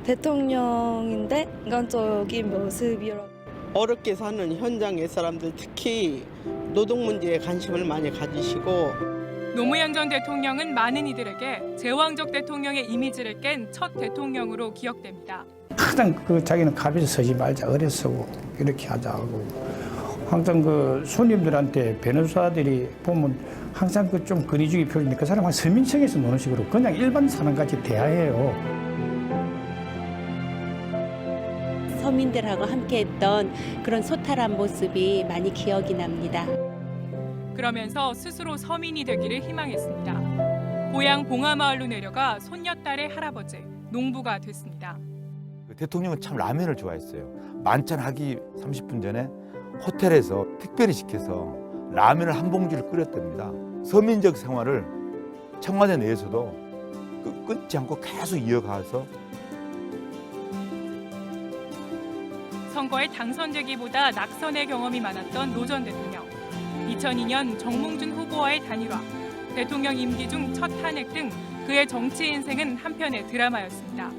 대통령인데 인간적인 모습이라고. 어렵게 사는 현장의 사람들, 특히 노동 문제에 관심을 많이 가지시고, 노무현 전 대통령은 많은 이들에게 제왕적 대통령의 이미지를 깬 첫 대통령으로 기억됩니다. 항상 자기는 갑에서 서지 말자, 어려서고 이렇게 하자고. 항상 손님들한테 변호사들이 보면 항상 좀 근위주의 표현인데 그 사람은 서민층에서 노는 식으로 그냥 일반 사람같이 대화해요. 서민들하고 함께했던 그런 소탈한 모습이 많이 기억이 납니다. 그러면서 스스로 서민이 되기를 희망했습니다. 고향 봉하마을로 내려가 손녀딸의 할아버지, 농부가 됐습니다. 대통령은 참 라면을 좋아했어요. 만찬하기 30분 전에 호텔에서 특별히 시켜서 라면을 한 봉지를 끓였답니다. 서민적 생활을 청와대 내에서도 끊지 않고 계속 이어가서 선거에 당선되기보다 낙선의 경험이 많았던 노 전 대통령. 2002년 정몽준 후보와의 단일화, 대통령 임기 중 첫 탄핵 등 그의 정치 인생은 한편의 드라마였습니다.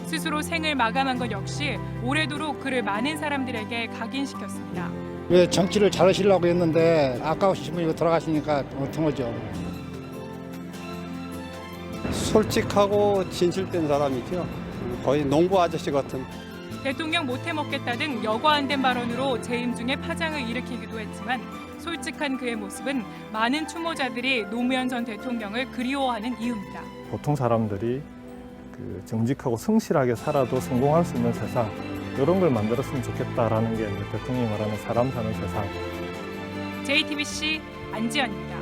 스스로 생을 마감한 것 역시 오래도록 그를 많은 사람들에게 각인시켰습니다. 왜 정치를 잘하시려고 했는데 아까우신 분이 돌아가시니까 어떡하죠. 솔직하고 진실된 사람이죠. 거의 농부 아저씨 같은. 대통령 못해 먹겠다 등 여과 안 된 발언으로 재임 중에 파장을 일으키기도 했지만 솔직한 그의 모습은 많은 추모자들이 노무현 전 대통령을 그리워하는 이유입니다. 보통 사람들이 정직하고 성실하게 살아도 성공할 수 있는 세상, 이런 걸 만들었으면 좋겠다라는 게 대통령이 말하는 사람 사는 세상. JTBC 안지연입니다.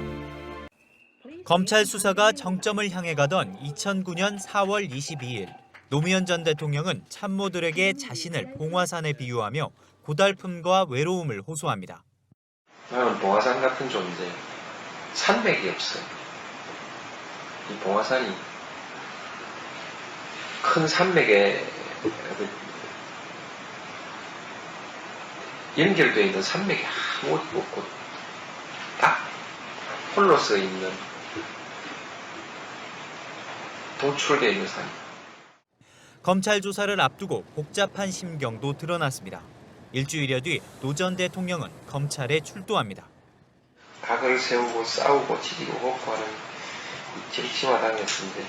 검찰 수사가 정점을 향해 가던 2009년 4월 22일, 노무현 전 대통령은 참모들에게 자신을 봉화산에 비유하며 고달픔과 외로움을 호소합니다. 나는 봉화산 같은 존재, 산맥이 없어요. 이 봉화산이 큰 산맥에 연결되어 있는 산맥이 아무것도 없고 딱 홀로 서 있는 도출되어 있는 산. 검찰 조사를 앞두고 복잡한 심경도 드러났습니다. 일주일여 뒤 노 전 대통령은 검찰에 출두합니다. 각을 세우고 싸우고 지지고 볶고하는 정치마당이었는데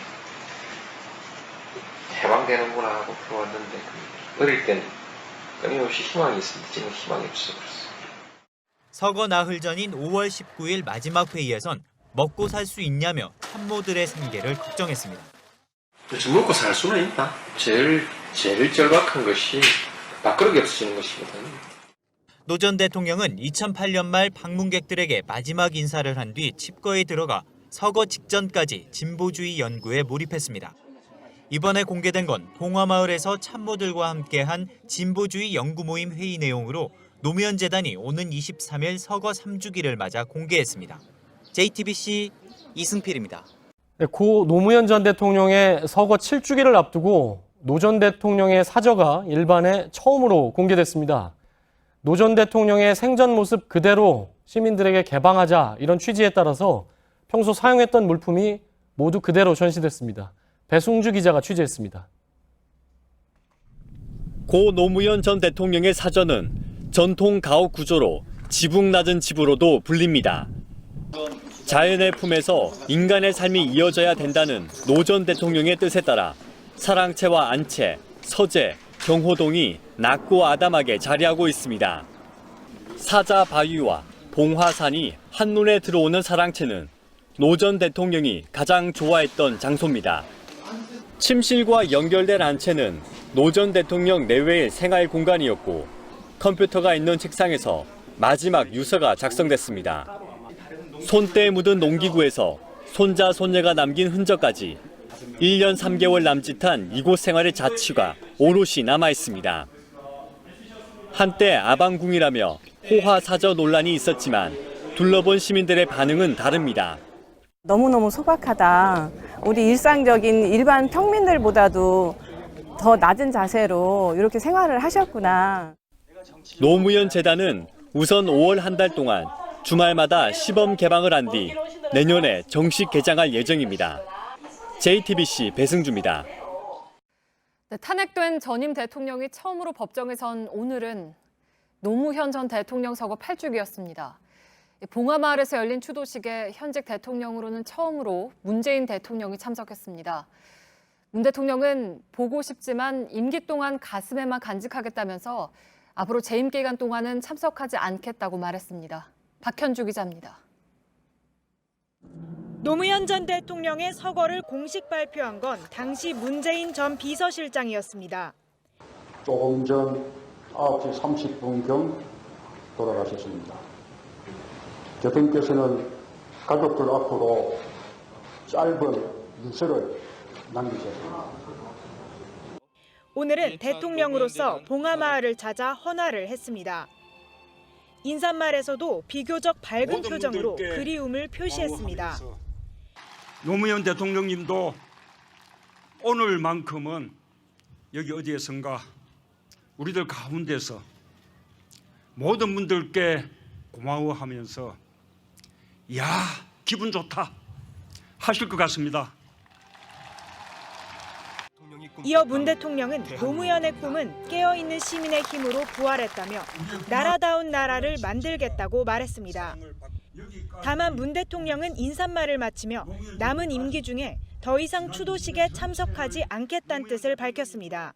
해방되는구나 하고 들어왔는데 어릴 땐 끊임없이 희망이 있었는데 지금 희망이 없어졌어요. 서거 나흘 전인 5월 19일 마지막 회의에선 먹고 살 수 있냐며 참모들의 생계를 걱정했습니다. 먹고 살 수는 있다. 제일 절박한 것이 밥그릇이 없어지는 것이거든요. 노 전 대통령은 2008년 말 방문객들에게 마지막 인사를 한 뒤 칩거에 들어가 서거 직전까지 진보주의 연구에 몰입했습니다. 이번에 공개된 건 봉화마을에서 참모들과 함께한 진보주의 연구 모임 회의 내용으로 노무현 재단이 오는 23일 서거 3주기를 맞아 공개했습니다. JTBC 이승필입니다. 고 노무현 전 대통령의 서거 7주기를 앞두고 노 전 대통령의 사저가 일반에 처음으로 공개됐습니다. 노 전 대통령의 생전 모습 그대로 시민들에게 개방하자, 이런 취지에 따라서 평소 사용했던 물품이 모두 그대로 전시됐습니다. 배승주 기자가 취재했습니다. 고 노무현 전 대통령의 사저는 전통 가옥 구조로 지붕 낮은 집으로도 불립니다. 자연의 품에서 인간의 삶이 이어져야 된다는 노 전 대통령의 뜻에 따라 사랑채와 안채, 서재, 경호동이 낮고 아담하게 자리하고 있습니다. 사자 바위와 봉화산이 한눈에 들어오는 사랑채는 노 전 대통령이 가장 좋아했던 장소입니다. 침실과 연결된 안채는 노 전 대통령 내외의 생활 공간이었고 컴퓨터가 있는 책상에서 마지막 유서가 작성됐습니다. 손때에 묻은 농기구에서 손자, 손녀가 남긴 흔적까지 1년 3개월 남짓한 이곳 생활의 자취가 오롯이 남아있습니다. 한때 아방궁이라며 호화사저 논란이 있었지만 둘러본 시민들의 반응은 다릅니다. 너무너무 소박하다. 우리 일상적인 일반 평민들보다도 더 낮은 자세로 이렇게 생활을 하셨구나. 노무현 재단은 우선 5월 한 달 동안 주말마다 시범 개방을 한 뒤 내년에 정식 개장할 예정입니다. JTBC 배승주입니다. 네, 탄핵된 전임 대통령이 처음으로 법정에 선 오늘은 노무현 전 대통령 서거 8주기였습니다. 봉하마을에서 열린 추도식에 현직 대통령으로는 처음으로 문재인 대통령이 참석했습니다. 문 대통령은 보고 싶지만 임기 동안 가슴에만 간직하겠다면서 앞으로 재임 기간 동안은 참석하지 않겠다고 말했습니다. 박현주 기자입니다. 노무현 전 대통령의 서거를 공식 발표한 건 당시 문재인 전 비서실장이었습니다. 조금 전 9시 30분경 돌아가셨습니다. 대통령께서는 가족들 앞으로 짧은 유서를 남기셨습니다. 오늘은 대통령으로서 봉하마을을 찾아 헌화를 했습니다. 인사말에서도 비교적 밝은 표정으로 그리움을 표시했습니다. 노무현 대통령님도 오늘만큼은 여기 어디에선가 우리들 가운데서 모든 분들께 고마워하면서 야, 기분 좋다 하실 것 같습니다. 이어 문 대통령은 노무현의 꿈은 깨어있는 시민의 힘으로 부활했다며 나라다운 나라를 만들겠다고 말했습니다. 다만 문 대통령은 인사말을 마치며 남은 임기 중에 더 이상 추도식에 참석하지 않겠다는 뜻을 밝혔습니다.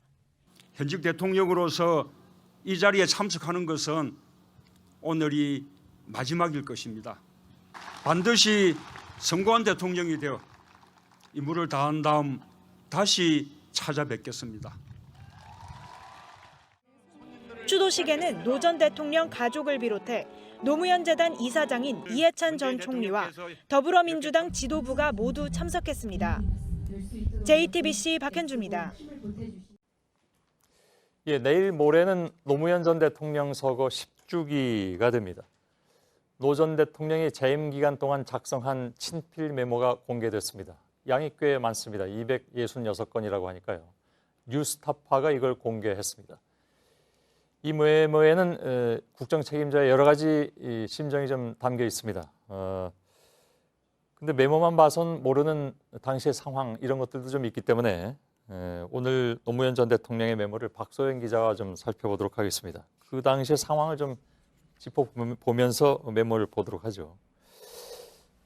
현직 대통령으로서 이 자리에 참석하는 것은 오늘이 마지막일 것입니다. 반드시 성공한 대통령이 되어 임무를 다한 다음 다시 찾아뵙겠습니다. 추도식에는 노 전 대통령 가족을 비롯해 노무현 재단 이사장인 이해찬 전 총리와 더불어민주당 지도부가 모두 참석했습니다. JTBC 박현주입니다. 예, 내일 모레는 노무현 전 대통령 서거 10주기가 됩니다. 노 전 대통령이 재임 기간 동안 작성한 친필 메모가 공개됐습니다. 양이 꽤 많습니다. 266건이라고 하니까요. 뉴스타파가 이걸 공개했습니다. 이 메모에는 국정 책임자의 여러 가지 심정이 좀 담겨 있습니다. 근데 메모만 봐선 모르는 당시의 상황 이런 것들도 좀 있기 때문에 오늘 노무현 전 대통령의 메모를 박소영 기자가 좀 살펴보도록 하겠습니다. 그 당시의 상황을 좀 짚어보면서 메모를 보도록 하죠.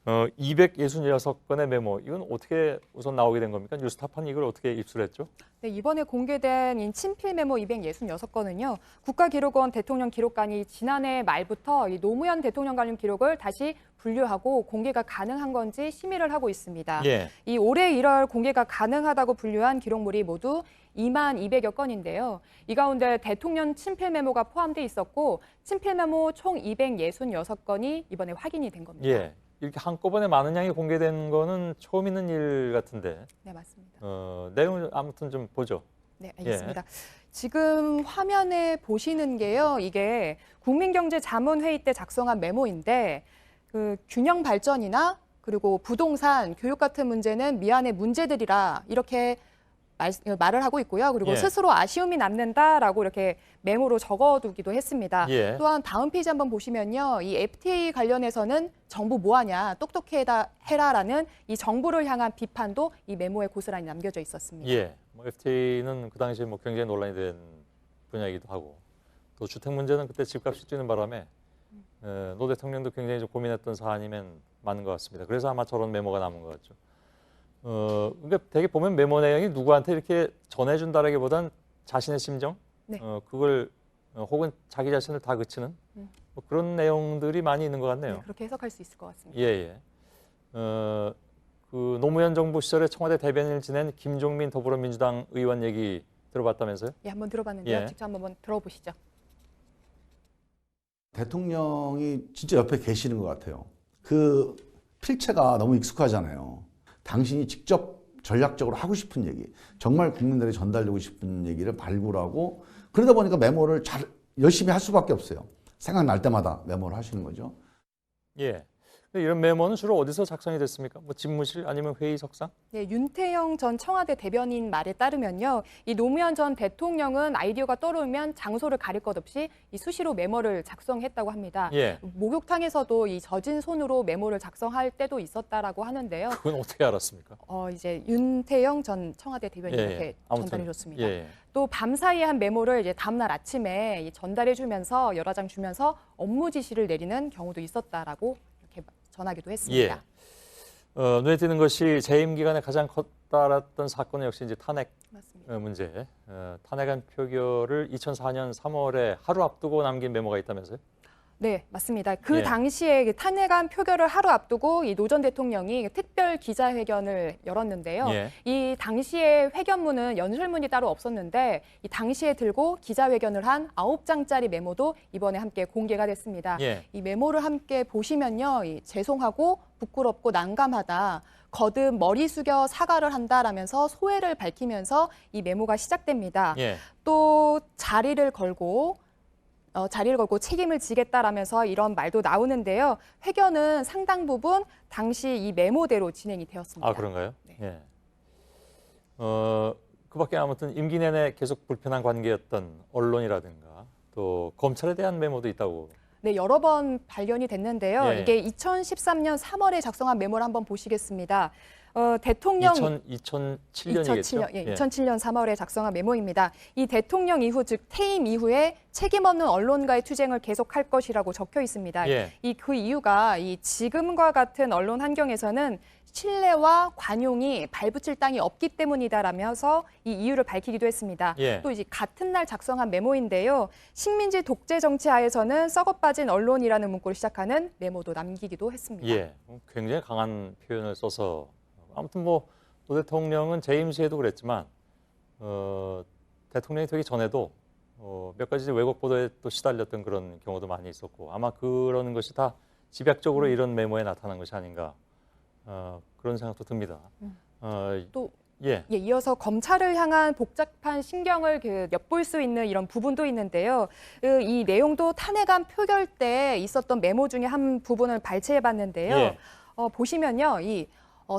266건의 메모, 이건 어떻게 우선 나오게 된 겁니까? 뉴스타파는 이걸 어떻게 입수했죠? 네, 이번에 공개된 이 친필 메모 266건은요. 국가기록원 대통령 기록관이 지난해 말부터 이 노무현 대통령 관련 기록을 다시 분류하고 공개가 가능한 건지 심의를 하고 있습니다. 예. 이 올해 1월 공개가 가능하다고 분류한 기록물이 모두 2만 200여 건인데요. 이 가운데 대통령 친필 메모가 포함돼 있었고 친필 메모 총 266건이 이번에 확인이 된 겁니다. 예. 이렇게 한꺼번에 많은 양이 공개된 거는 처음 있는 일 같은데. 네, 맞습니다. 내용을 아무튼 좀 보죠. 네, 알겠습니다. 지금 화면에 보시는 게요. 이게 국민경제자문회의 때 작성한 메모인데 그 균형 발전이나 그리고 부동산, 교육 같은 문제는 미안의 문제들이라 이렇게 말을 하고 있고요. 그리고 스스로 아쉬움이 남는다라고 이렇게 메모로 적어두기도 했습니다. 또한 다음 페이지 한번 보시면요. 이 FTA 관련해서는 정부 뭐하냐, 똑똑히 해라라는 이 정부를 향한 비판도 이 메모에 고스란히 남겨져 있었습니다. 예, 뭐 FTA는 그 당시에 뭐 굉장히 논란이 된 분야이기도 하고 또 주택 문제는 그때 집값이 뛰는 바람에 노 대통령도 굉장히 좀 고민했던 사안이면 맞는 것 같습니다. 그래서 아마 저런 메모가 남은 것 같죠. 그러니까 되게 보면 메모 내용이 누구한테 이렇게 전해준다라기보단 자신의 심정, 네. 그걸 혹은 자기 자신을 다그치는 뭐 그런 내용들이 많이 있는 것 같네요. 네, 그렇게 해석할 수 있을 것 같습니다. 예. 그 노무현 정부 시절에 청와대 대변인을 지낸 김종민 더불어민주당 의원 얘기 들어봤다면서요? 예, 한번 들어봤는데요. 직접 한번 들어보시죠. 대통령이 진짜 옆에 계시는 것 같아요. 그 필체가 너무 익숙하잖아요. 당신이 직접 전략적으로 하고 싶은 얘기, 정말 국민들에게 전달되고 싶은 얘기를 발굴하고 그러다 보니까 메모를 잘 열심히 할 수밖에 없어요. 생각날 때마다 메모를 하시는 거죠. 예. 근데 이런 메모는 주로 어디서 작성이 됐습니까? 뭐 집무실 아니면 회의석상? 네, 윤태영 전 청와대 대변인 말에 따르면요. 이 노무현 전 대통령은 아이디어가 떠오르면 장소를 가릴 것 없이 이 수시로 메모를 작성했다고 합니다. 예. 목욕탕에서도 이 젖은 손으로 메모를 작성할 때도 있었다라고 하는데요. 그건 어떻게 알았습니까? 이제 윤태영 전 청와대 대변인한테 아무튼, 전달해 줬습니다. 예. 또 밤사이에 한 메모를 이제 다음날 아침에 전달해 주면서 여러 장 주면서 업무 지시를 내리는 경우도 있었다라고 이렇게 전하기도 했습니다. 예. 눈에 띄는 것이 재임 기간에 가장 커다랐던 사건은 역시 이제 탄핵 문제. 탄핵안 표결을 2004년 3월에 하루 앞두고 남긴 메모가 있다면서요? 네, 맞습니다. 그 예. 당시에 탄핵안 표결을 하루 앞두고 이 노 전 대통령이 특별 기자회견을 열었는데요. 예. 이 당시에 회견문은 연설문이 따로 없었는데 이 당시에 들고 기자회견을 한 9장짜리 메모도 이번에 함께 공개가 됐습니다. 예. 이 메모를 함께 보시면요. 죄송하고 부끄럽고 난감하다. 거듭 머리 숙여 사과를 한다라면서 소회를 밝히면서 이 메모가 시작됩니다. 예. 또 자리를 걸고 책임을 지겠다라면서 이런 말도 나오는데요. 회견은 상당 부분 당시 이 메모대로 진행이 되었습니다. 아, 그런가요? 네. 예. 그 밖에 아무튼 임기 내내 계속 불편한 관계였던 언론이라든가 또 검찰에 대한 메모도 있다고. 네, 여러 번 발견이 됐는데요. 예. 이게 2013년 3월에 작성한 메모를 한번 보시겠습니다. 대통령 2007년이겠죠? 예, 2007년 3월에 작성한 메모입니다. 이 대통령 이후 즉 퇴임 이후에 책임 없는 언론과의 투쟁을 계속할 것이라고 적혀 있습니다. 예. 그 이유가 이 지금과 같은 언론 환경에서는 신뢰와 관용이 발붙일 땅이 없기 때문이다라면서 이 이유를 밝히기도 했습니다. 예. 또 이제 같은 날 작성한 메모인데요. 식민지 독재 정치 하에서는 썩어빠진 언론이라는 문구를 시작하는 메모도 남기기도 했습니다. 예, 굉장히 강한 표현을 써서 아무튼 뭐 노 대통령은 재임 시에도 그랬지만 대통령이 되기 전에도 몇 가지 왜곡 보도에 또 시달렸던 그런 경우도 많이 있었고 아마 그런 것이 다 집약적으로 이런 메모에 나타난 것이 아닌가 그런 생각도 듭니다. 또 예. 이어서 검찰을 향한 복잡한 신경을 엿볼 수 있는 이런 부분도 있는데요. 이 내용도 탄핵안 표결 때 있었던 메모 중에 한 부분을 발췌해봤는데요. 예. 보시면요, 이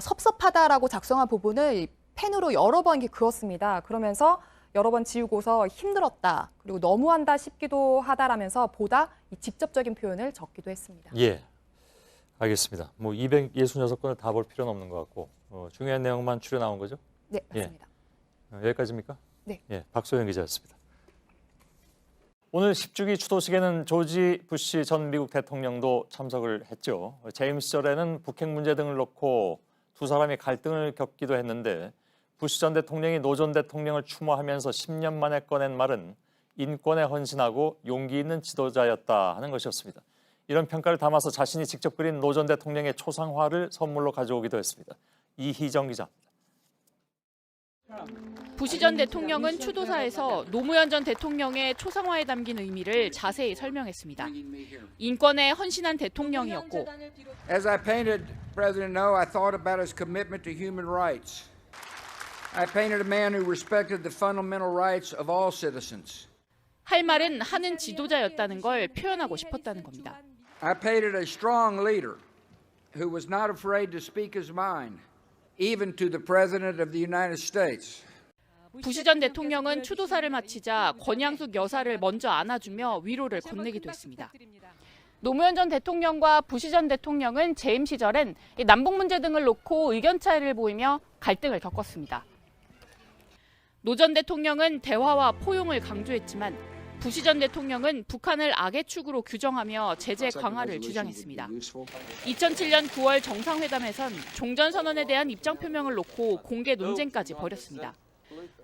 섭섭하다라고 작성한 부분을 펜으로 여러 번 이렇게 그었습니다. 그러면서 여러 번 지우고서 힘들었다, 그리고 너무한다 싶기도 하다라면서 보다 이 직접적인 표현을 적기도 했습니다. 예, 알겠습니다. 뭐 266건을 다 볼 필요는 없는 것 같고 중요한 내용만 추려 나온 거죠? 네, 맞습니다. 예. 여기까지입니까? 네. 예, 박소영 기자였습니다. 오늘 10주기 추도식에는 조지 부시 전 미국 대통령도 참석을 했죠. 재임 시절에는 북핵 문제 등을 놓고 두 사람이 갈등을 겪기도 했는데 부시 전 대통령이 노 전 대통령을 추모하면서 10년 만에 꺼낸 말은 인권에 헌신하고 용기 있는 지도자였다 하는 것이었습니다. 이런 평가를 담아서 자신이 직접 그린 노 전 대통령의 초상화를 선물로 가져오기도 했습니다. 이희정 기자입니다. 부시 전 대통령은 추도사에서 노무현 전 대통령의 초상화에 담긴 의미를 자세히 설명했습니다. 인권에 헌신한 대통령이었고 As I painted President No, I thought about his commitment to human rights. I painted a man who respected the fundamental rights of all citizens. 할 말은 하는 지도자였다는 걸 표현하고 싶었다는 겁니다. I painted a strong leader who was not afraid to speak his mind, even to the President of the United States. 부시 전 대통령은 추도사를 마치자 권양숙 여사를 먼저 안아주며 위로를 건네기도 했습니다. 노무현 전 대통령과 부시 전 대통령은 재임 시절엔 남북 문제 등을 놓고 의견 차이를 보이며 갈등을 겪었습니다. 노 전 대통령은 대화와 포용을 강조했지만 부시 전 대통령은 북한을 악의 축으로 규정하며 제재 강화를 주장했습니다. 2007년 9월 정상회담에선 종전선언에 대한 입장 표명을 놓고 공개 논쟁까지 벌였습니다.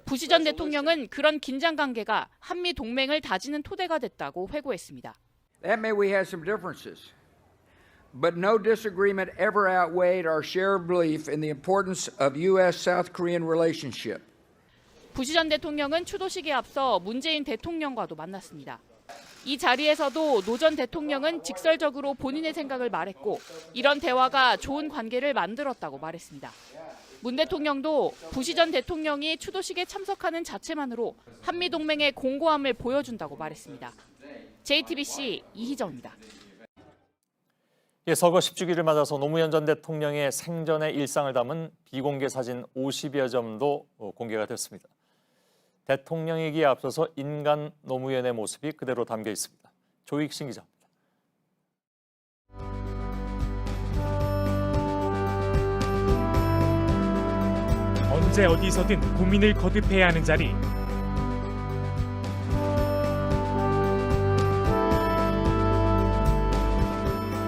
부시 전 대통령은 그런 긴장 관계가 한미 동맹을 다지는 토대가 됐다고 회고했습니다. That may we have some differences, but no disagreement ever outweighed our shared belief in the importance of U.S.-South Korean relationship. 부시 전 대통령은 추도식에 앞서 문재인 대통령과도 만났습니다. 이 자리에서도 노 전 대통령은 직설적으로 본인의 생각을 말했고 이런 대화가 좋은 관계를 만들었다고 말했습니다. 문 대통령도 부시 전 대통령이 추도식에 참석하는 자체만으로 한미동맹의 공고함을 보여준다고 말했습니다. JTBC 이희정입니다. 서거 10주기를 맞아서 노무현 전 대통령의 생전의 일상을 담은 비공개 사진 50여 점도 공개가 됐습니다. 대통령이기에 앞서서 인간 노무현의 모습이 그대로 담겨 있습니다. 조익신 기자입니다. 언제 어디서든 고민을 거듭해야 하는 자리.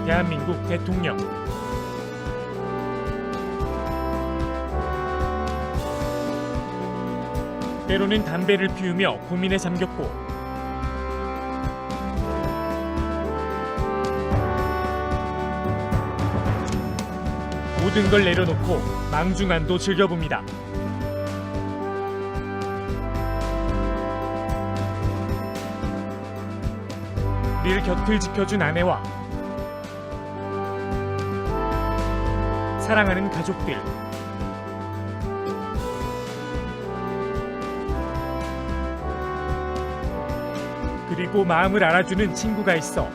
대한민국 대통령. 때로는 담배를 피우며 고민에 잠겼고 모든 걸 내려놓고 망중한도 즐겨봅니다. 늘 곁을 지켜준 아내와 사랑하는 가족들, 그리고 마음을 알아주는 친구가 있어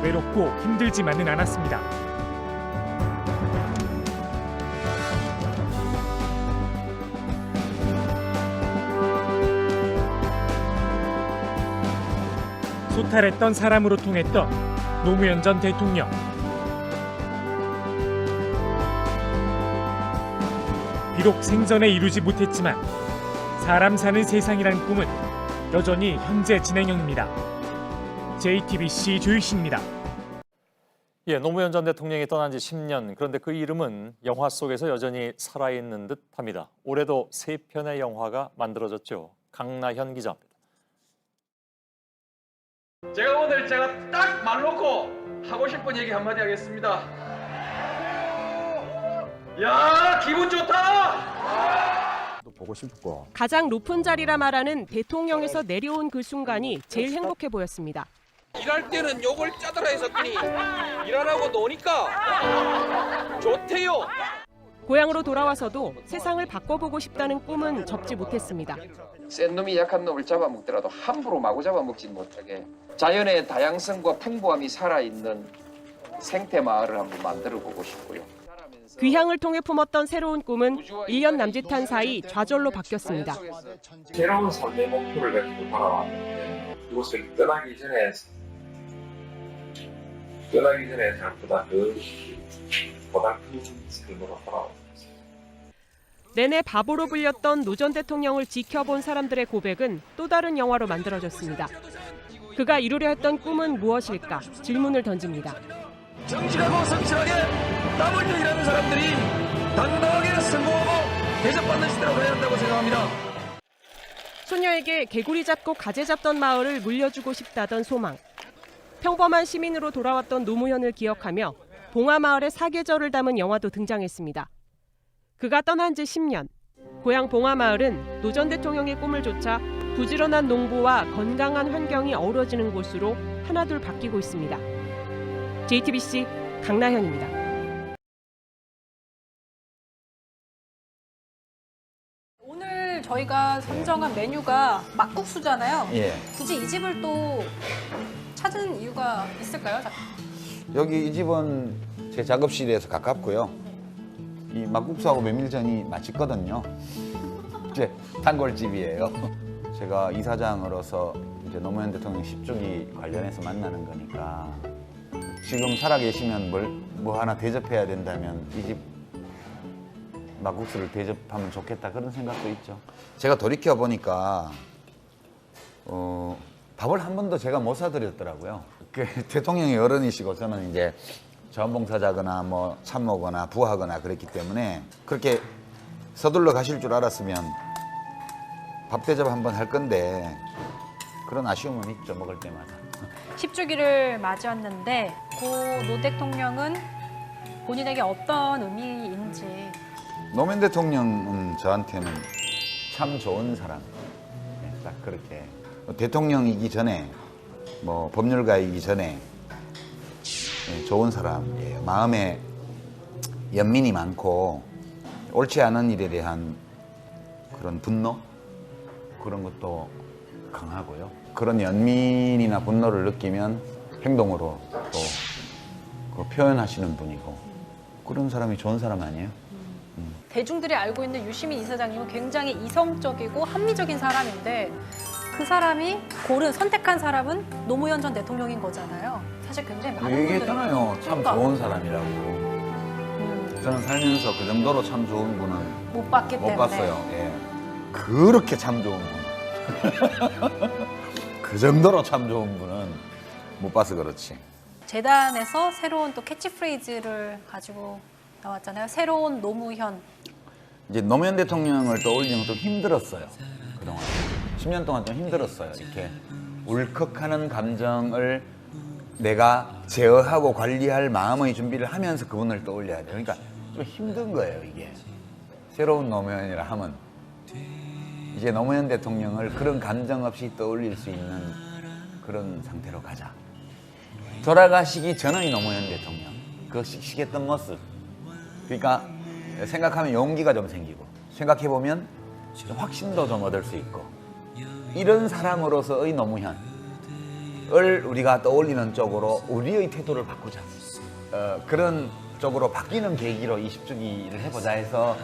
외롭고 힘들지만은 않았습니다. 소탈했던 사람으로 통했던 노무현 전 대통령. 비록 생전에 이루지 못했지만 사람 사는 세상이란 꿈은 여전히 현재 진행형입니다. JTBC 조익신입니다. 노무현 전 대통령이 떠난 지 10년. 그런데 그 이름은 영화 속에서 여전히 살아있는 듯합니다. 올해도 3편의 영화가 만들어졌죠. 강나현 기자입니다. 제가 오늘 딱 말 놓고 하고 싶은 얘기 한마디 하겠습니다. 야, 기분 좋다. 보고 싶고. 가장 높은 자리라 말하는 대통령에서 내려온 그 순간이 제일 행복해 보였습니다. 일할 때는 욕을 짜더라 했었더니 일하라고 노니까 좋대요. 고향으로 돌아와서도 세상을 바꿔보고 싶다는 꿈은 접지 못했습니다. 센 놈이 약한 놈을 잡아먹더라도 함부로 마구 잡아먹지 못하게 자연의 다양성과 풍부함이 살아있는 생태 마을을 한번 만들어보고 싶고요. 귀향을 통해 품었던 새로운 꿈은 1년 남짓한 사이 좌절로 바뀌었습니다. 새로운 삶의 목표를 가지고 살아왔는데 이곳을 떠나기 전에 생각보다 보다 큰 삶으로 살아왔습니다. 내내 바보로 불렸던 노 전 대통령을 지켜본 사람들의 고백은 또 다른 영화로 만들어졌습니다. 그가 이루려 했던 꿈은 무엇일까? 질문을 던집니다. 정직하고 성실하게 땀 흘려 일하는 사람들이 당당하게 성공하고 대접받는 시대로 가야 한다고 생각합니다. 소녀에게 개구리 잡고 가재 잡던 마을을 물려주고 싶다던 소망. 평범한 시민으로 돌아왔던 노무현을 기억하며 봉화마을의 사계절을 담은 영화도 등장했습니다. 그가 떠난 지 10년. 고향 봉화마을은 노 전 대통령의 꿈을 좇아 부지런한 농부와 건강한 환경이 어우러지는 곳으로 하나둘 바뀌고 있습니다. JTBC 강나현입니다. 오늘 저희가 선정한 메뉴가 막국수잖아요. 예. 굳이 이 집을 또 찾은 이유가 있을까요? 여기 이 집은 제 작업실에서 가깝고요. 이 막국수하고 메밀전이 맛있거든요. 이제 단골집이에요. 제가 이사장으로서 이제 노무현 대통령 10주기 관련해서 만나는 거니까 지금 살아계시면 뭐 하나 대접해야 된다면 이 집 막국수를 대접하면 좋겠다 그런 생각도 있죠. 제가 돌이켜 보니까 밥을 한 번도 제가 못 사드렸더라고요. 대통령이 어른이시고 저는 이제 자원봉사자거나 뭐 참모거나 부하거나 그랬기 때문에 그렇게 서둘러 가실 줄 알았으면 밥 대접 한번 할 건데 그런 아쉬움은 있죠, 먹을 때마다. 10주기를 맞이했는데 고 노 대통령은 본인에게 어떤 의미인지. 노무현 대통령은 저한테는 참 좋은 사람. 딱 그렇게. 대통령이기 전에 뭐 법률가이기 전에 좋은 사람이에요. 마음에 연민이 많고 옳지 않은 일에 대한 그런 분노 그런 것도 강하고요. 그런 연민이나 분노를 느끼면 행동으로 또 그 표현하시는 분이고 그런 사람이 좋은 사람 아니에요? 대중들이 알고 있는 유시민 이사장님은 굉장히 이성적이고 합리적인 사람인데 그 사람이 고른 선택한 사람은 노무현 전 대통령인 거잖아요. 사실 굉장히 많은 분들이 얘기했잖아요. 참 그러니까. 좋은 사람이라고. 저는 살면서 그 정도로 참 좋은 분은 못 봤기 못 때문에. 봤어요. 예. 그렇게 참 좋은 분. 그 정도로 참 좋은 분은 못 봐서 그렇지. 재단에서 새로운 또 캐치프레이즈를 가지고 나왔잖아요. 새로운 노무현. 이제 노무현 대통령을 떠올리는 건 좀 힘들었어요. 그동안 10년 동안 좀 힘들었어요. 이렇게 울컥하는 감정을 내가 제어하고 관리할 마음의 준비를 하면서 그분을 떠올려야 돼요. 그러니까 좀 힘든 거예요, 이게. 새로운 노무현이라 하면 이제 노무현 대통령을 그런 감정 없이 떠올릴 수 있는 그런 상태로 가자. 돌아가시기 전의 노무현 대통령, 그 씩씩했던 모습. 그러니까 생각하면 용기가 좀 생기고 생각해보면 좀 확신도 좀 얻을 수 있고 이런 사람으로서의 노무현을 우리가 떠올리는 쪽으로 우리의 태도를 바꾸자. 그런 쪽으로 바뀌는 계기로 20주기를 해보자 해서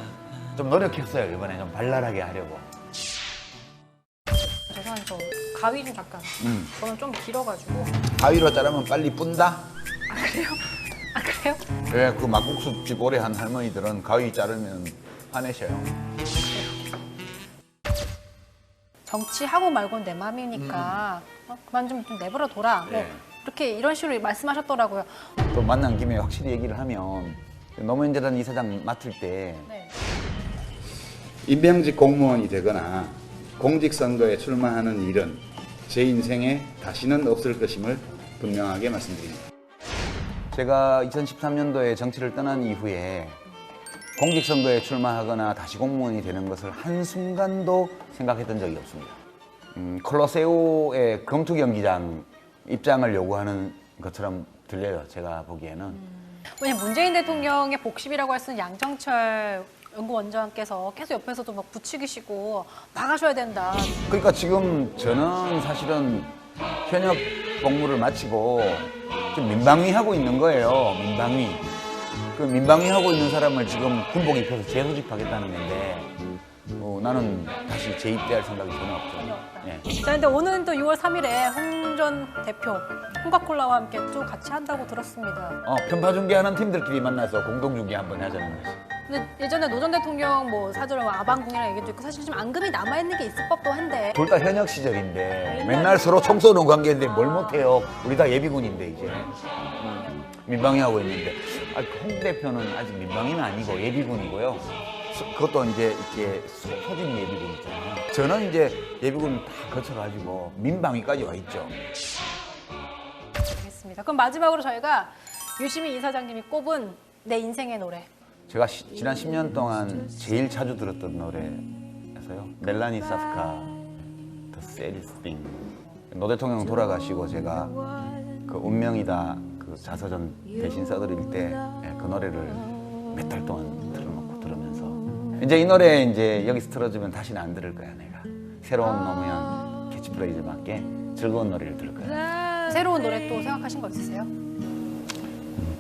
좀 노력했어요. 이번에 좀 발랄하게 하려고. 죄송한데 저 가위 좀 잠깐. 저는 좀 길어가지고. 가위로 자르면 빨리 뿰다? 아 그래요? 아 그래요? 네, 그 막국수집 오래 한 할머니들은 가위 자르면 화내셔요. 정치하고 말고는 내 맘이니까 그만 좀 내버려 둬라. 뭐 네. 이렇게 이런 식으로 말씀하셨더라고요. 또 만난 김에 확실히 얘기를 하면 노무현 재단 이사장 맡을 때 네. 임명직 공무원이 되거나 공직선거에 출마하는 일은 제 인생에 다시는 없을 것임을 분명하게 말씀드립니다. 제가 2013년도에 정치를 떠난 이후에 공직선거에 출마하거나 다시 공무원이 되는 것을 한순간도 생각했던 적이 없습니다. 콜로세오의 검투 경기장 입장을 요구하는 것처럼 들려요. 제가 보기에는. 왜냐면 문재인 대통령의 복심이라고 할 수 있는 양정철 연구원장께서 계속 옆에서도 막 부추기시고 나가셔야 된다. 그러니까 지금 저는 사실은 현역 복무를 마치고 지금 민방위하고 있는 거예요. 민방위. 그 민방위하고 있는 사람을 지금 군복 입혀서 재소집하겠다는 건데 나는 다시 재입대할 생각이 전혀 없죠. 예. 자, 근데 오늘은 또 6월 3일에 홍 전 대표 홍카콜라와 함께 또 같이 한다고 들었습니다. 편파 중계하는 팀들끼리 만나서 공동 중계 한번 하자는 거지. 근데 예전에 노 전 대통령 뭐 사저를 아방궁이라는 얘기도 있고 사실 좀 앙금이 남아있는 게 있을 법도 한데 둘 다 현역 시절인데 맨날 서로 총 쏘는 관계인데 뭘 못해요. 우리 다 예비군인데 이제 민방위하고 있는데 홍 대표는 아직 민방위는 아니고 예비군이고요. 그것도 이제 이렇게 소집 예비군 있잖아요. 저는 이제 예비군 다 거쳐가지고 민방위까지 와 있죠. 알겠습니다. 그럼 마지막으로 저희가 유시민 이사장님이 꼽은 내 인생의 노래. 제가 지난 10년 동안 제일 자주 들었던 노래에서요. 멜라니 사스카 The Saddest Thing. 노 대통령 돌아가시고 제가 그 운명이다 그 자서전 대신 써드릴 때 그 노래를 몇 달 동안 틀어놓고 들으면서 이제 이 노래 이제 여기서 틀어주면 다시는 안 들을 거야 내가. 새로운 노무현 캐치프레이즈 맞게 즐거운 노래를 들을 거야. 새로운 노래 또 생각하신 거 있으세요?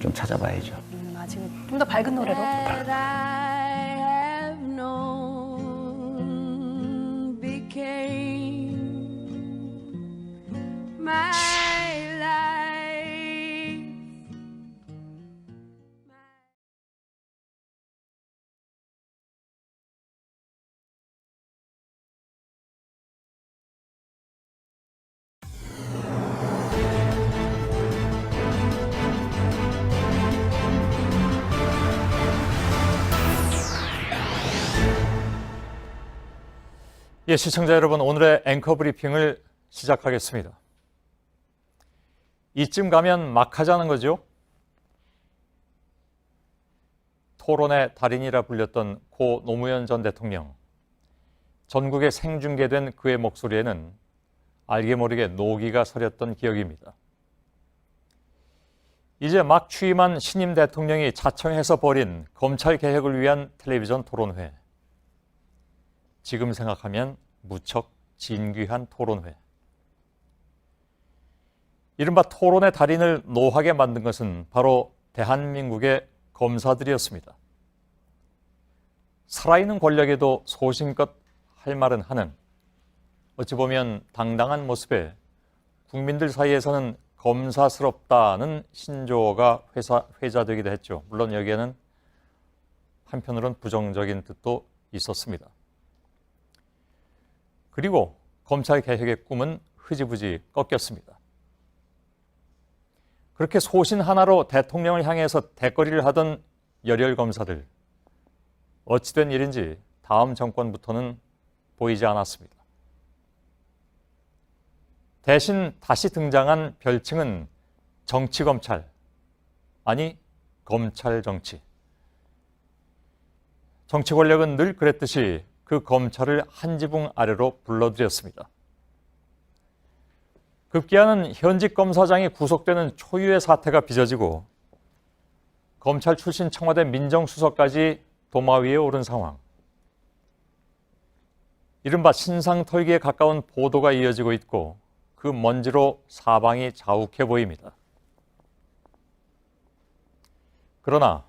좀 찾아봐야죠. 아직 좀 더 밝은 노래로. 예, 시청자 여러분, 오늘의 앵커 브리핑을 시작하겠습니다. 이쯤 가면 막 하자는 거죠. 토론의 달인이라 불렸던 고 노무현 전 대통령. 전국에 생중계된 그의 목소리에는 알게 모르게 노기가 서렸던 기억입니다. 이제 막 취임한 신임 대통령이 자청해서 벌인 검찰 개혁을 위한 텔레비전 토론회. 지금 생각하면 무척 진귀한 토론회. 이른바 토론의 달인을 노하게 만든 것은 바로 대한민국의 검사들이었습니다. 살아있는 권력에도 소신껏 할 말은 하는, 어찌 보면 당당한 모습에 국민들 사이에서는 검사스럽다는 신조어가 회자되기도 했죠. 물론 여기에는 한편으론 부정적인 뜻도 있었습니다. 그리고 검찰개혁의 꿈은 흐지부지 꺾였습니다. 그렇게 소신 하나로 대통령을 향해서 대거리를 하던 열혈 검사들, 어찌된 일인지 다음 정권부터는 보이지 않았습니다. 대신 다시 등장한 별칭은 정치검찰, 아니 검찰정치. 정치 권력은 늘 그랬듯이 그 검찰을 한 지붕 아래로 불러들였습니다. 급기야는 현직 검사장이 구속되는 초유의 사태가 빚어지고 검찰 출신 청와대 민정수석까지 도마 위에 오른 상황. 이른바 신상털기에 가까운 보도가 이어지고 있고 그 먼지로 사방이 자욱해 보입니다. 그러나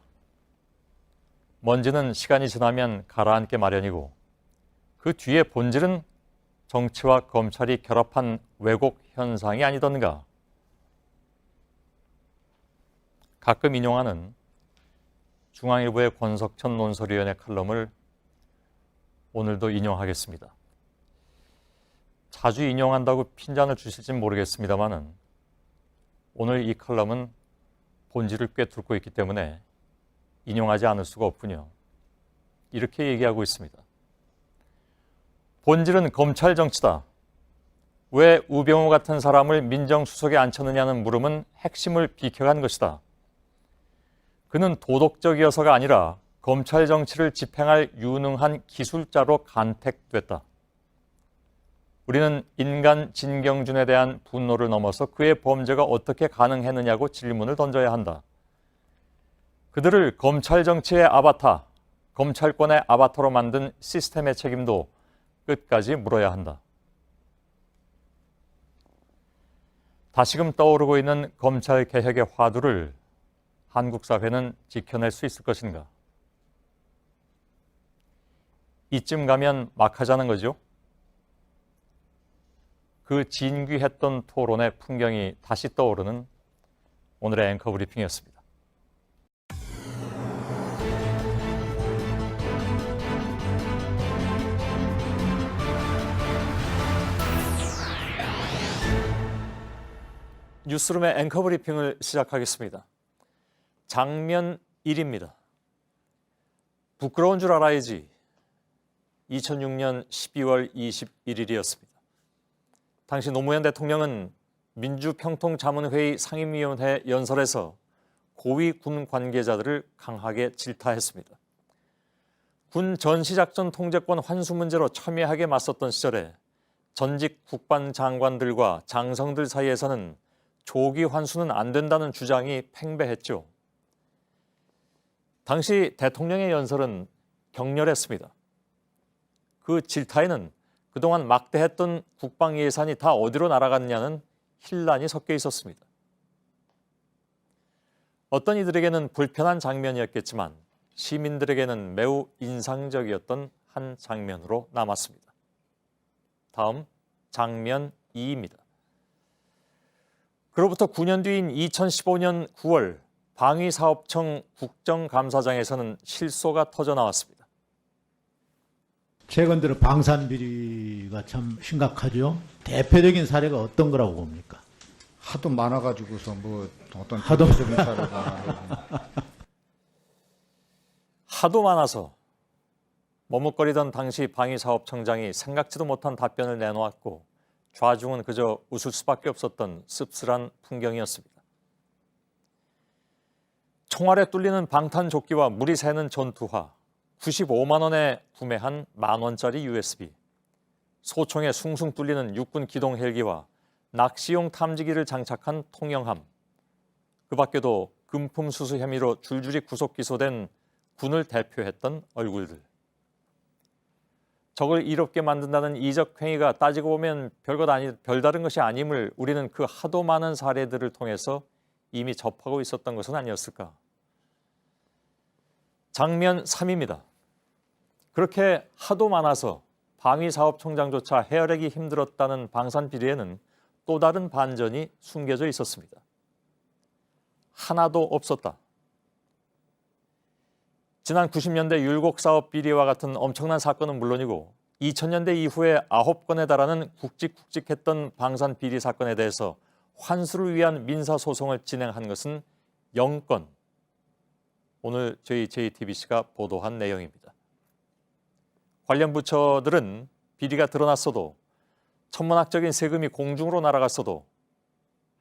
먼지는 시간이 지나면 가라앉게 마련이고 그 뒤에 본질은 정치와 검찰이 결합한 왜곡 현상이 아니던가. 가끔 인용하는 중앙일보의 권석천 논설위원의 칼럼을 오늘도 인용하겠습니다. 자주 인용한다고 핀잔을 주실진 모르겠습니다만은 오늘 이 칼럼은 본질을 꿰뚫고 있기 때문에 인용하지 않을 수가 없군요. 이렇게 얘기하고 있습니다. 본질은 검찰 정치다. 왜 우병우 같은 사람을 민정수석에 앉혔느냐는 물음은 핵심을 비켜간 것이다. 그는 도덕적이어서가 아니라 검찰 정치를 집행할 유능한 기술자로 간택됐다. 우리는 인간 진경준에 대한 분노를 넘어서 그의 범죄가 어떻게 가능했느냐고 질문을 던져야 한다. 그들을 검찰 정치의 아바타, 검찰권의 아바타로 만든 시스템의 책임도 끝까지 물어야 한다. 다시금 떠오르고 있는 검찰 개혁의 화두를 한국 사회는 지켜낼 수 있을 것인가? 이쯤 가면 막 하자는 거죠. 그 진귀했던 토론의 풍경이 다시 떠오르는 오늘의 앵커 브리핑이었습니다. 뉴스룸의 앵커 브리핑을 시작하겠습니다. 장면 1입니다. 부끄러운 줄 알아야지. 2006년 12월 21일이었습니다. 당시 노무현 대통령은 민주평통자문회의 상임위원회 연설에서 고위 군 관계자들을 강하게 질타했습니다. 군 전시작전 통제권 환수 문제로 첨예하게 맞섰던 시절에 전직 국방장관들과 장성들 사이에서는 조기 환수는 안 된다는 주장이 팽배했죠. 당시 대통령의 연설은 격렬했습니다. 그 질타에는 그동안 막대했던 국방 예산이 다 어디로 날아갔냐는 혼란이 섞여 있었습니다. 어떤 이들에게는 불편한 장면이었겠지만 시민들에게는 매우 인상적이었던 한 장면으로 남았습니다. 다음 장면 2입니다. 그로부터 9년 뒤인 2015년 9월 방위사업청 국정감사장에서는 실소가 터져 나왔습니다. 최근 들어 방산비리가 참 심각하죠. 대표적인 사례가 어떤 거라고 봅니까? 하도 많아가지고서 뭐 어떤 하도 대표적인 사례가 하도 많아서 머뭇거리던 당시 방위사업청장이 생각지도 못한 답변을 내놓았고 좌중은 그저 웃을 수밖에 없었던 씁쓸한 풍경이었습니다. 총알에 뚫리는 방탄조끼와 물이 새는 전투화, 95만 원에 구매한 10,000원짜리 USB, 소총에 숭숭 뚫리는 육군 기동 헬기와 낚시용 탐지기를 장착한 통영함, 그 밖에도 금품 수수 혐의로 줄줄이 구속 기소된 군을 대표했던 얼굴들. 적을 이롭게 만든다는 이적 행위가 따지고 보면 별다른 것이 아님을 우리는 그 하도 많은 사례들을 통해서 이미 접하고 있었던 것은 아니었을까. 장면 3입니다. 그렇게 하도 많아서 방위사업총장조차 헤아리기 힘들었다는 방산비리에는 또 다른 반전이 숨겨져 있었습니다. 하나도 없었다. 지난 90년대 율곡사업 비리와 같은 엄청난 사건은 물론이고 2000년대 이후에 9건에 달하는 굵직굵직했던 방산비리 사건에 대해서 환수를 위한 민사소송을 진행한 것은 0건. 오늘 저희 JTBC가 보도한 내용입니다. 관련 부처들은 비리가 드러났어도 천문학적인 세금이 공중으로 날아갔어도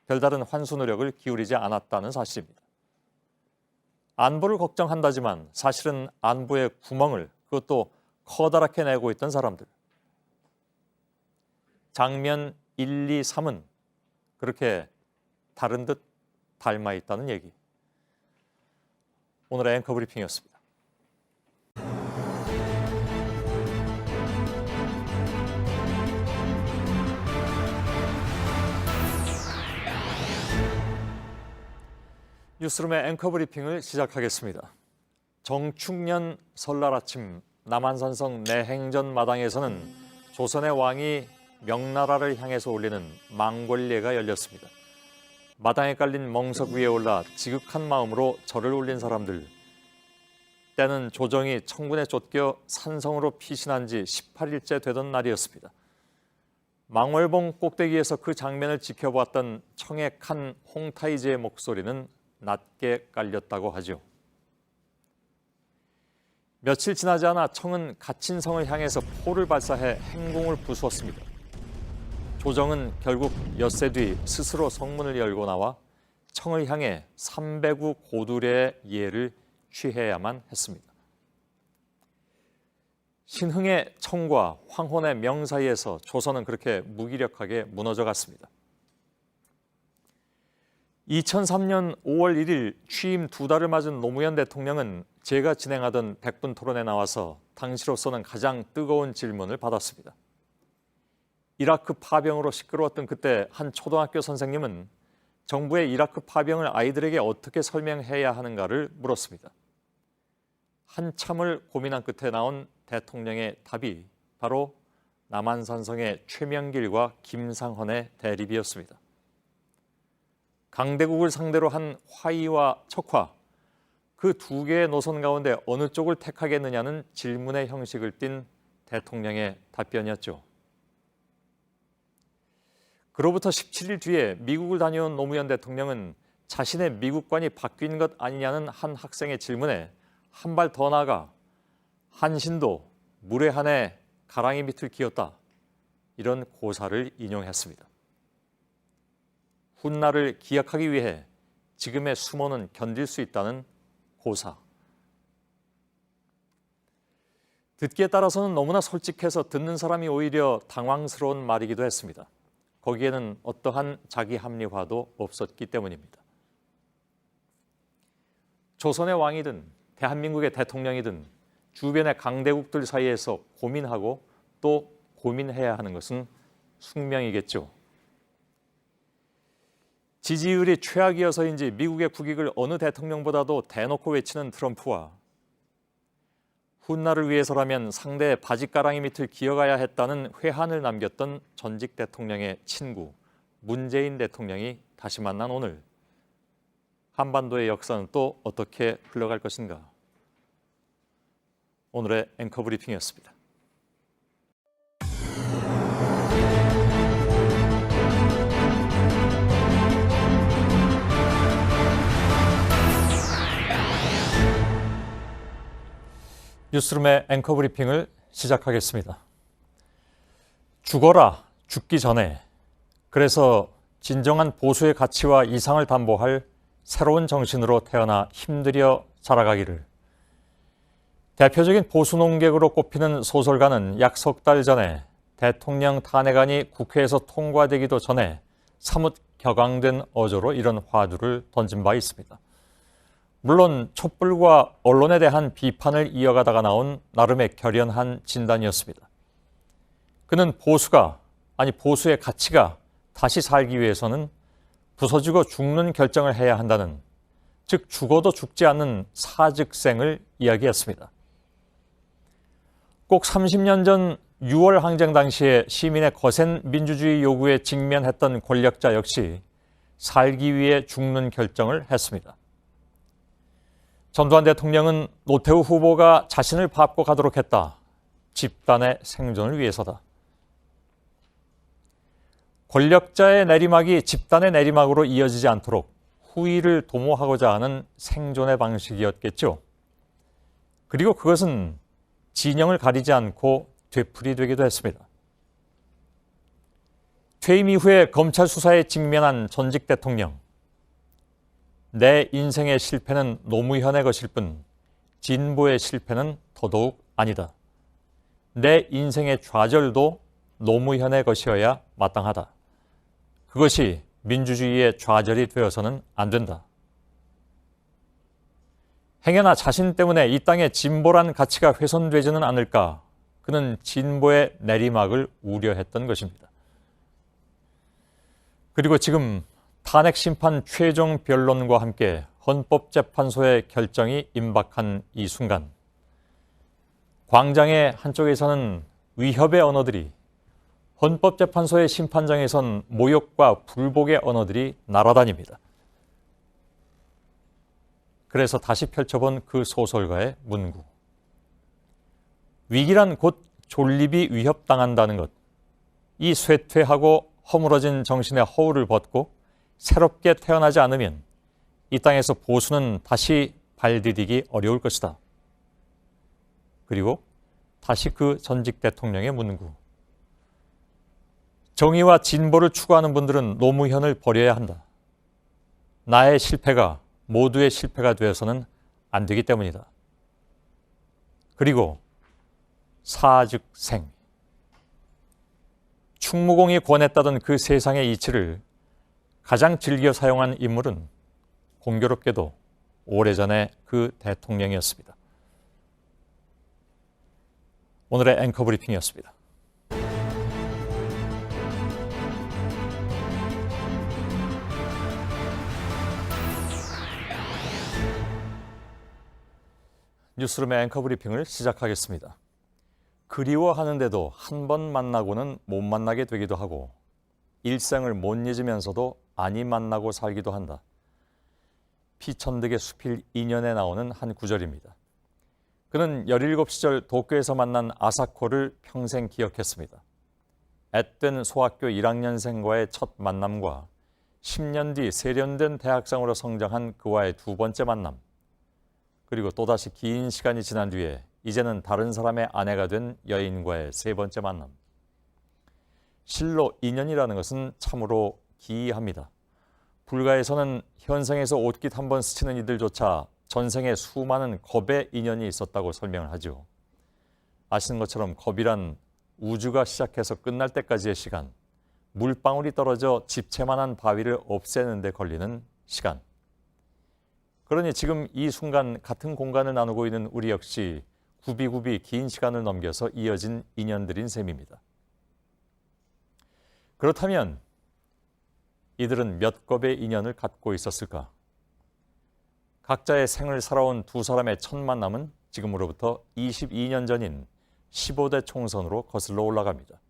별다른 환수 노력을 기울이지 않았다는 사실입니다. 안보를 걱정한다지만 사실은 안보의 구멍을 그것도 커다랗게 내고 있던 사람들. 장면 1, 2, 3은 그렇게 다른 듯 닮아 있다는 얘기. 오늘의 앵커 브리핑이었습니다. 뉴스룸의 앵커 브리핑을 시작하겠습니다. 정축년 설날 아침 남한산성 내행전 마당에서는 조선의 왕이 명나라를 향해서 올리는 망골례가 열렸습니다. 마당에 깔린 멍석 위에 올라 지극한 마음으로 절을 올린 사람들. 때는 조정이 청군에 쫓겨 산성으로 피신한 지 18일째 되던 날이었습니다. 망월봉 꼭대기에서 그 장면을 지켜보았던 청액한 홍타이제의 목소리는 낮게 깔렸다고 하죠. 며칠 지나지 않아 청은 가친성을 향해서 포를 발사해 행궁을 부수었습니다. 조정은 결국 엿새 뒤 스스로 성문을 열고 나와 청을 향해 300우 고두례의 예를 취해야만 했습니다. 신흥의 청과 황혼의 명 사이에서 조선은 그렇게 무기력하게 무너져 갔습니다. 2003년 5월 1일 취임 2달을 맞은 노무현 대통령은 제가 진행하던 100분 토론에 나와서 당시로서는 가장 뜨거운 질문을 받았습니다. 이라크 파병으로 시끄러웠던 그때 한 초등학교 선생님은 정부의 이라크 파병을 아이들에게 어떻게 설명해야 하는가를 물었습니다. 한참을 고민한 끝에 나온 대통령의 답이 바로 남한산성의 최명길과 김상헌의 대립이었습니다. 강대국을 상대로 한 화의와 척화, 그 두 개의 노선 가운데 어느 쪽을 택하겠느냐는 질문의 형식을 띤 대통령의 답변이었죠. 그로부터 17일 뒤에 미국을 다녀온 노무현 대통령은 자신의 미국관이 바뀐 것 아니냐는 한 학생의 질문에 한 발 더 나아가 한신도 물의 한에 가랑이 밑을 기었다. 이런 고사를 인용했습니다. 훗날을 기약하기 위해 지금의 수모는 견딜 수 있다는 고사. 듣기에 따라서는 너무나 솔직해서 듣는 사람이 오히려 당황스러운 말이기도 했습니다. 거기에는 어떠한 자기 합리화도 없었기 때문입니다. 조선의 왕이든 대한민국의 대통령이든 주변의 강대국들 사이에서 고민하고 또 고민해야 하는 것은 숙명이겠죠. 지지율이 최악이어서인지 미국의 국익을 어느 대통령보다도 대놓고 외치는 트럼프와 훗날을 위해서라면 상대의 바지가랑이 밑을 기어가야 했다는 회한을 남겼던 전직 대통령의 친구 문재인 대통령이 다시 만난 오늘, 한반도의 역사는 또 어떻게 흘러갈 것인가. 오늘의 앵커 브리핑이었습니다. 뉴스룸의 앵커 브리핑을 시작하겠습니다. 죽어라, 죽기 전에. 그래서 진정한 보수의 가치와 이상을 담보할 새로운 정신으로 태어나 힘들여 자라가기를. 대표적인 보수 농객으로 꼽히는 소설가는 약 석 달 전에 대통령 탄핵안이 국회에서 통과되기도 전에 사뭇 격앙된 어조로 이런 화두를 던진 바 있습니다. 물론 촛불과 언론에 대한 비판을 이어가다가 나온 나름의 결연한 진단이었습니다. 그는 보수의 가치가 다시 살기 위해서는 부서지고 죽는 결정을 해야 한다는, 즉 죽어도 죽지 않는 사즉생을 이야기했습니다. 꼭 30년 전 6월 항쟁 당시에 시민의 거센 민주주의 요구에 직면했던 권력자 역시 살기 위해 죽는 결정을 했습니다. 전두환 대통령은 노태우 후보가 자신을 밟고 가도록 했다. 집단의 생존을 위해서다. 권력자의 내리막이 집단의 내리막으로 이어지지 않도록 후위를 도모하고자 하는 생존의 방식이었겠죠. 그리고 그것은 진영을 가리지 않고 되풀이되기도 했습니다. 퇴임 이후에 검찰 수사에 직면한 전직 대통령. 내 인생의 실패는 노무현의 것일 뿐 진보의 실패는 더더욱 아니다. 내 인생의 좌절도 노무현의 것이어야 마땅하다. 그것이 민주주의의 좌절이 되어서는 안 된다. 행여나 자신 때문에 이 땅의 진보란 가치가 훼손되지는 않을까, 그는 진보의 내리막을 우려했던 것입니다. 그리고 지금 탄핵 심판 최종 변론과 함께 헌법재판소의 결정이 임박한 이 순간, 광장의 한쪽에서는 위협의 언어들이, 헌법재판소의 심판장에선 모욕과 불복의 언어들이 날아다닙니다. 그래서 다시 펼쳐본 그 소설가의 문구. 위기란 곧 존립이 위협당한다는 것. 이 쇠퇴하고 허물어진 정신의 허울을 벗고 새롭게 태어나지 않으면 이 땅에서 보수는 다시 발디디기 어려울 것이다. 그리고 다시 그 전직 대통령의 문구. 정의와 진보를 추구하는 분들은 노무현을 버려야 한다. 나의 실패가 모두의 실패가 되어서는 안 되기 때문이다. 그리고 사즉생. 충무공이 권했다던 그 세상의 이치를 가장 즐겨 사용한 인물은 공교롭게도 오래전에 그 대통령이었습니다. 오늘의 앵커 브리핑이었습니다. 뉴스룸의 앵커 브리핑을 시작하겠습니다. 그리워하는데도 한 번 만나고는 못 만나게 되기도 하고 일생을 못 잊으면서도 아니 만나고 살기도 한다. 피천득의 수필 2년에 나오는 한 구절입니다. 그는 17시절 도쿄에서 만난 아사코를 평생 기억했습니다. 앳된 소학교 1학년생과의 첫 만남과 10년 뒤 세련된 대학생으로 성장한 그와의 두 번째 만남, 그리고 또다시 긴 시간이 지난 뒤에 이제는 다른 사람의 아내가 된 여인과의 세 번째 만남. 실로 인연이라는 것은 참으로 기이합니다. 불가에서는 현생에서 옷깃 한번 스치는 이들조차 전생에 수많은 겁의 인연이 있었다고 설명을 하죠. 아시는 것처럼 겁이란 우주가 시작해서 끝날 때까지의 시간, 물방울이 떨어져 집채만한 바위를 없애는 데 걸리는 시간. 그러니 지금 이 순간 같은 공간을 나누고 있는 우리 역시 굽이굽이 긴 시간을 넘겨서 이어진 인연들인 셈입니다. 그렇다면 이들은 몇 겁의 인연을 갖고 있었을까? 각자의 생을 살아온 두 사람의 첫 만남은 지금으로부터 22년 전인 15대 총선으로 거슬러 올라갑니다.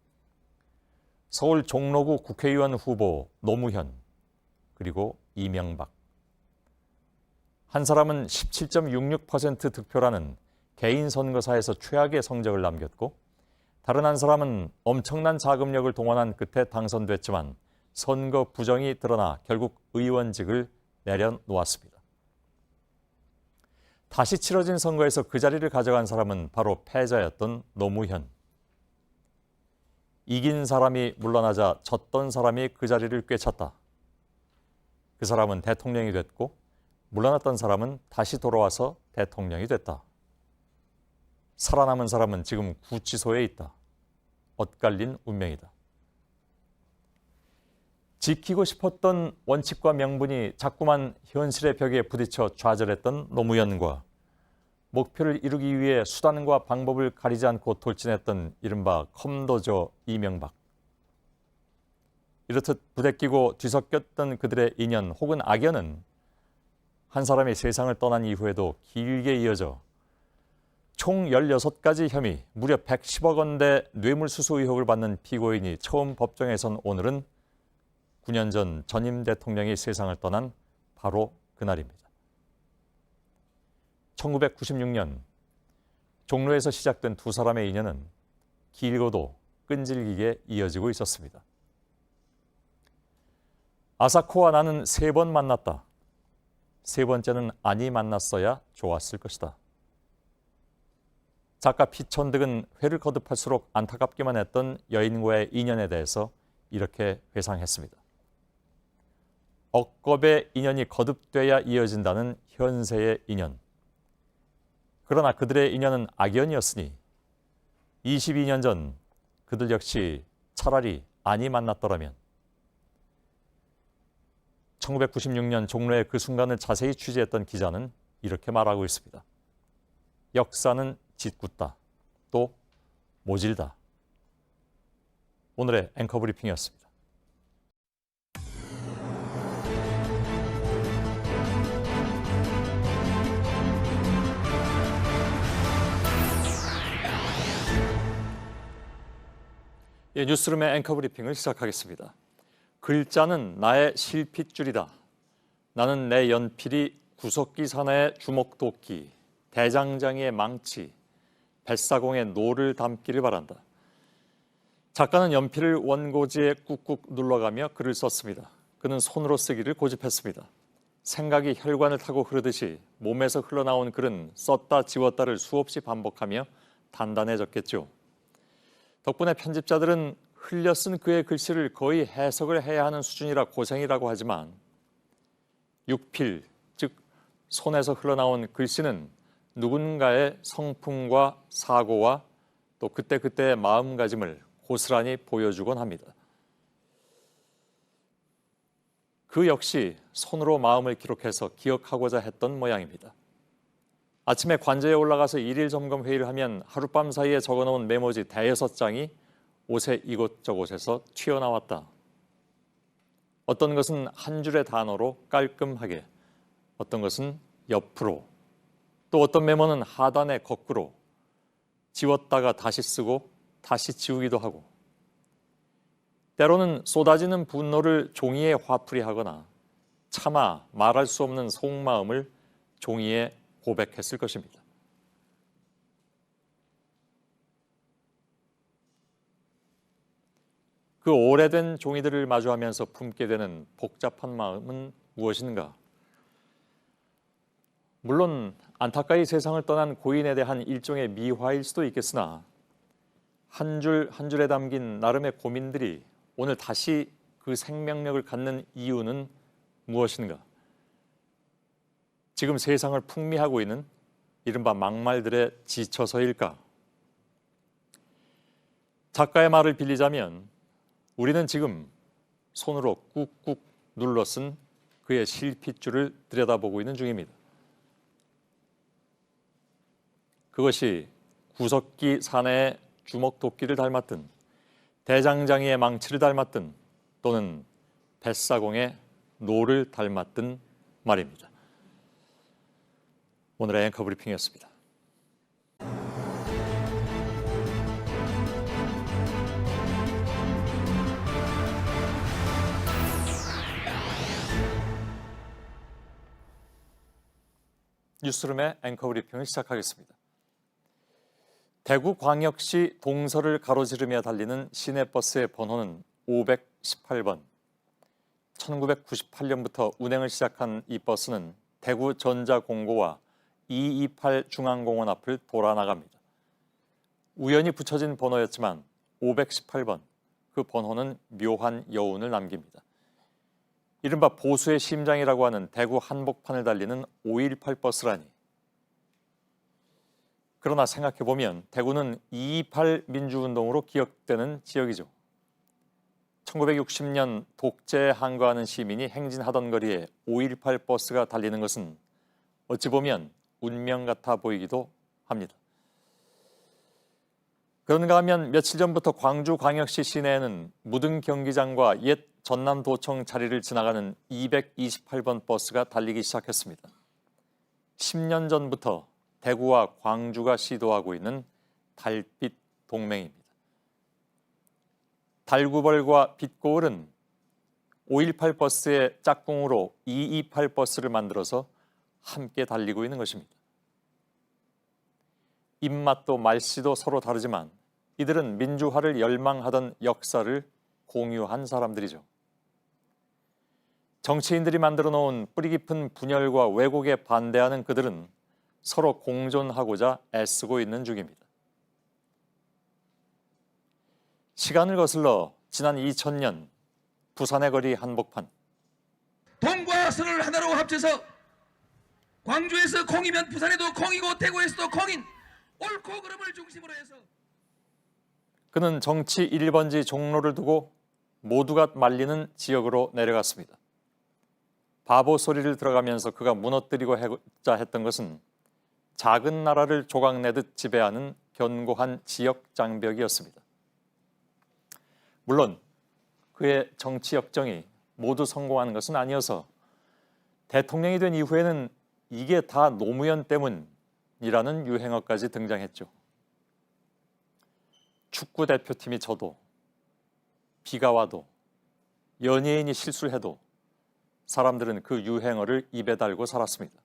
서울 종로구 국회의원 후보 노무현, 그리고 이명박. 한 사람은 17.66% 득표라는 개인 선거사에서 최악의 성적을 남겼고, 다른 한 사람은 엄청난 자금력을 동원한 끝에 당선됐지만 선거 부정이 드러나 결국 의원직을 내려놓았습니다. 다시 치러진 선거에서 그 자리를 가져간 사람은 바로 패자였던 노무현. 이긴 사람이 물러나자 졌던 사람이 그 자리를 꿰찼다. 그 사람은 대통령이 됐고 물러났던 사람은 다시 돌아와서 대통령이 됐다. 살아남은 사람은 지금 구치소에 있다. 엇갈린 운명이다. 지키고 싶었던 원칙과 명분이 자꾸만 현실의 벽에 부딪혀 좌절했던 노무현과 목표를 이루기 위해 수단과 방법을 가리지 않고 돌진했던 이른바 컴도저 이명박. 이렇듯 부대끼고 뒤섞였던 그들의 인연 혹은 악연은 한 사람이 세상을 떠난 이후에도 길게 이어져 총 16가지 혐의, 무려 110억 원대 뇌물수수 의혹을 받는 피고인이 처음 법정에 선 오늘은 9년 전 전임 대통령이 세상을 떠난 바로 그날입니다. 1996년 종로에서 시작된 두 사람의 인연은 길고도 끈질기게 이어지고 있었습니다. 아사코와 나는 3번 만났다. 3번째는 아니 만났어야 좋았을 것이다. 작가 피천득은 회를 거듭할수록 안타깝기만 했던 여인과의 인연에 대해서 이렇게 회상했습니다. 억겁의 인연이 거듭돼야 이어진다는 현세의 인연. 그러나 그들의 인연은 악연이었으니 22년 전 그들 역시 차라리 아니 만났더라면 1996년 종로의 그 순간을 자세히 취재했던 기자는 이렇게 말하고 있습니다. 역사는 짓궂다. 또 모질다. 오늘의 앵커 브리핑이었습니다. 뉴스룸의 앵커 브리핑을 시작하겠습니다. 글자는 나의 실핏줄이다. 나는 내 연필이 구석기 사나의 주먹도끼, 대장장이의 망치, 뱃사공의 노를 담기를 바란다. 작가는 연필을 원고지에 꾹꾹 눌러가며 글을 썼습니다. 그는 손으로 쓰기를 고집했습니다. 생각이 혈관을 타고 흐르듯이 몸에서 흘러나온 글은 썼다 지웠다를 수없이 반복하며 단단해졌겠죠. 덕분에 편집자들은 흘려 쓴 그의 글씨를 거의 해석을 해야 하는 수준이라 고생이라고 하지만 육필, 즉 손에서 흘러나온 글씨는 누군가의 성품과 사고와 또 그때그때의 마음가짐을 고스란히 보여주곤 합니다. 그 역시 손으로 마음을 기록해서 기억하고자 했던 모양입니다. 아침에 관저에 올라가서 일일 점검 회의를 하면 하룻밤 사이에 적어놓은 메모지 5장이 옷의 이곳저곳에서 튀어나왔다. 어떤 것은 한 줄의 단어로 깔끔하게, 어떤 것은 옆으로, 또 어떤 메모는 하단에 거꾸로 지웠다가 다시 쓰고 다시 지우기도 하고, 때로는 쏟아지는 분노를 종이에 화풀이하거나 차마 말할 수 없는 속마음을 종이에 고백했을 것입니다. 그 오래된 종이들을 마주하면서 품게 되는 복잡한 마음은 무엇인가? 물론 안타까이 세상을 떠난 고인에 대한 일종의 미화일 수도 있겠으나 한 줄 한 줄에 담긴 나름의 고민들이 오늘 다시 그 생명력을 갖는 이유는 무엇인가? 지금 세상을 풍미하고 있는 이른바 막말들에 지쳐서일까? 작가의 말을 빌리자면 우리는 지금 손으로 꾹꾹 눌러 쓴 그의 실핏줄을 들여다보고 있는 중입니다. 그것이 구석기 사내의 주먹도끼를 닮았든 대장장이의 망치를 닮았든 또는 뱃사공의 노를 닮았든 말입니다. 오늘의 앵커 브리핑이었습니다. 뉴스룸의 앵커 브리핑을 시작하겠습니다. 대구광역시 동서를 가로지르며 달리는 시내버스의 번호는 518번. 1998년부터 운행을 시작한 이 버스는 대구 전자공고와 228 중앙공원 앞을 돌아 나갑니다. 우연히 붙여진 번호였지만 518번, 그 번호는 묘한 여운을 남깁니다. 이른바 보수의 심장이라고 하는 대구 한복판을 달리는 518 버스라니. 그러나 생각해보면 대구는 228 민주운동으로 기억되는 지역이죠. 1960년 독재에 항거하는 시민이 행진하던 거리에 518 버스가 달리는 것은 어찌 보면 운명 같아 보이기도 합니다. 그런가 하면 며칠 전부터 광주광역시 시내에는 무등 경기장과 옛 전남도청 자리를 지나가는 228번 버스가 달리기 시작했습니다. 10년 전부터 대구와 광주가 시도하고 있는 달빛 동맹입니다. 달구벌과 빛고을은 518 버스의 짝꿍으로 228 버스를 만들어서 함께 달리고 있는 것입니다. 입맛도 말씨도 서로 다르지만 이들은 민주화를 열망하던 역사를 공유한 사람들이죠. 정치인들이 만들어 놓은 뿌리 깊은 분열과 왜곡에 반대하는 그들은 서로 공존하고자 애쓰고 있는 중입니다. 시간을 거슬러 지난 2000년 부산의 거리 한복판. 동과 서를 하나로 합쳐서 광주에서 콩이면 부산에도 콩이고 대구에서도 콩인 옳고 그름을 중심으로 해서 그는 정치 1번지 종로를 두고 모두가 말리는 지역으로 내려갔습니다. 바보 소리를 들어가면서 그가 무너뜨리고자 했던 것은 작은 나라를 조각내듯 지배하는 견고한 지역 장벽이었습니다. 물론 그의 정치 역정이 모두 성공한 것은 아니어서 대통령이 된 이후에는 이게 다 노무현 때문이라는 유행어까지 등장했죠. 축구 대표팀이 져도, 비가 와도, 연예인이 실수해도 사람들은 그 유행어를 입에 달고 살았습니다.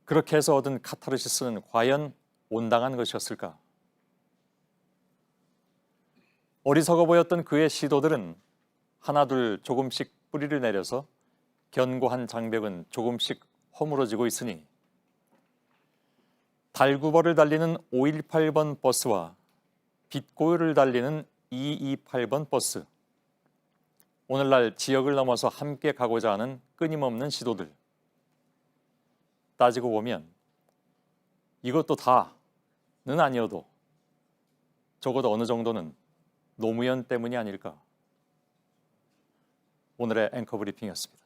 그렇게 해서 얻은 카타르시스는 과연 온당한 것이었을까? 어리석어 보였던 그의 시도들은 하나둘 조금씩 뿌리를 내려서 견고한 장벽은 조금씩 허물어지고 있으니 달구벌을 달리는 518번 버스와 빛고을을 달리는 228번 버스, 오늘날 지역을 넘어서 함께 가고자 하는 끊임없는 시도들, 따지고 보면 이것도 다는 아니어도 적어도 어느 정도는 노무현 때문이 아닐까. 오늘의 앵커 브리핑이었습니다.